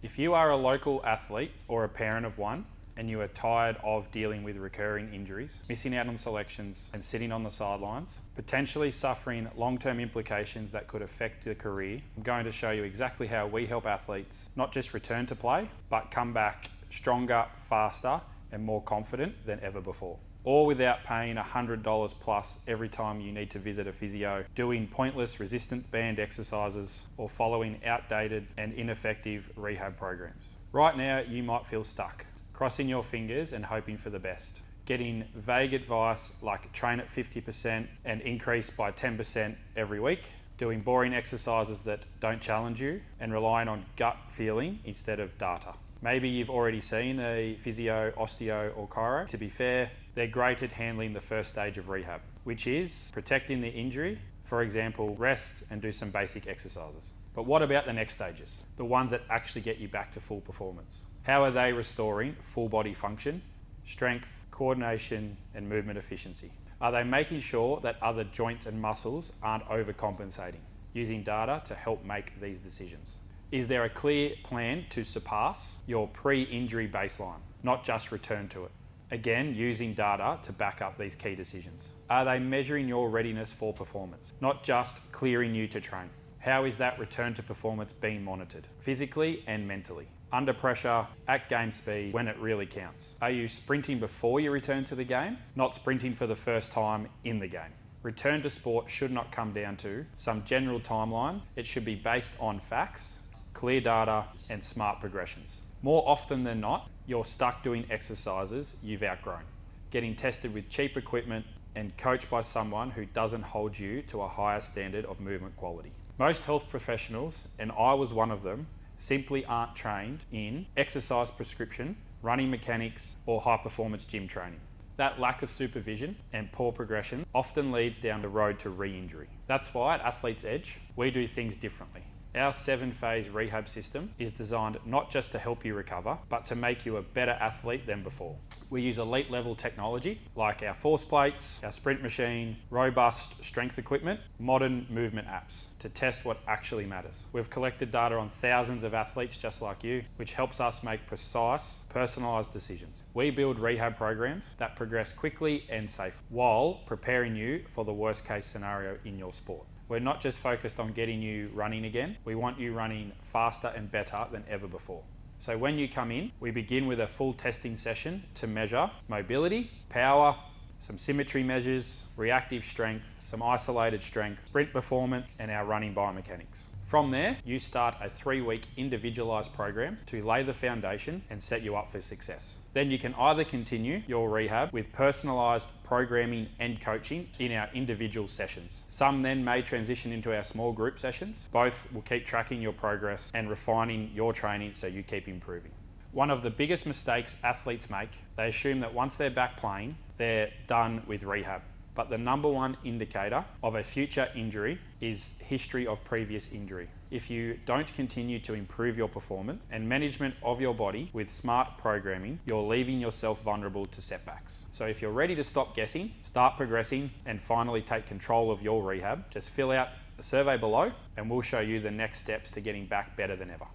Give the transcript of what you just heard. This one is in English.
If you are a local athlete or a parent of one and you are tired of dealing with recurring injuries, missing out on selections and sitting on the sidelines, potentially suffering long-term implications that could affect your career, I'm going to show you exactly how we help athletes not just return to play, but come back stronger, faster, and more confident than ever before. All without paying $100 plus every time you need to visit a physio, doing pointless resistance band exercises, or following outdated and ineffective rehab programs. Right now, you might feel stuck, crossing your fingers and hoping for the best. Getting vague advice like train at 50% and increase by 10% every week, doing boring exercises that don't challenge you, and relying on gut feeling instead of data. Maybe you've already seen a physio, osteo, or chiro. To be fair, they're great at handling the first stage of rehab, which is protecting the injury. For example, rest and do some basic exercises. But what about the next stages? The ones that actually get you back to full performance. How are they restoring full body function, strength, coordination, and movement efficiency? Are they making sure that other joints and muscles aren't overcompensating? Using data to help make these decisions. Is there a clear plan to surpass your pre-injury baseline, not just return to it? Again, using data to back up these key decisions. Are they measuring your readiness for performance, not just clearing you to train? How is that return to performance being monitored, physically and mentally? Under pressure, at game speed, when it really counts. Are you sprinting before you return to the game, not sprinting for the first time in the game? Return to sport should not come down to some general timeline. It should be based on facts, clear data, and smart progressions. More often than not, you're stuck doing exercises you've outgrown, getting tested with cheap equipment and coached by someone who doesn't hold you to a higher standard of movement quality. Most health professionals, and I was one of them, simply aren't trained in exercise prescription, running mechanics, or high performance gym training. That lack of supervision and poor progression often leads down the road to re-injury. That's why at Athlete's Edge, we do things differently. Our 7-phase rehab system is designed not just to help you recover, but to make you a better athlete than before. We use elite level technology like our force plates, our sprint machine, robust strength equipment, modern movement apps to test what actually matters. We've collected data on thousands of athletes just like you, which helps us make precise, personalised decisions. We build rehab programs that progress quickly and safely while preparing you for the worst case scenario in your sport. We're not just focused on getting you running again, we want you running faster and better than ever before. So when you come in, we begin with a full testing session to measure mobility, power, some symmetry measures, reactive strength, some isolated strength, sprint performance, and our running biomechanics. From there, you start a 3-week individualized program to lay the foundation and set you up for success. Then you can either continue your rehab with personalized programming and coaching in our individual sessions. Some then may transition into our small group sessions. Both will keep tracking your progress and refining your training so you keep improving. One of the biggest mistakes athletes make, they assume that once they're back playing, they're done with rehab. But the number one indicator of a future injury is history of previous injury. If you don't continue to improve your performance and management of your body with smart programming, you're leaving yourself vulnerable to setbacks. So if you're ready to stop guessing, start progressing, and finally take control of your rehab, just fill out the survey below and we'll show you the next steps to getting back better than ever.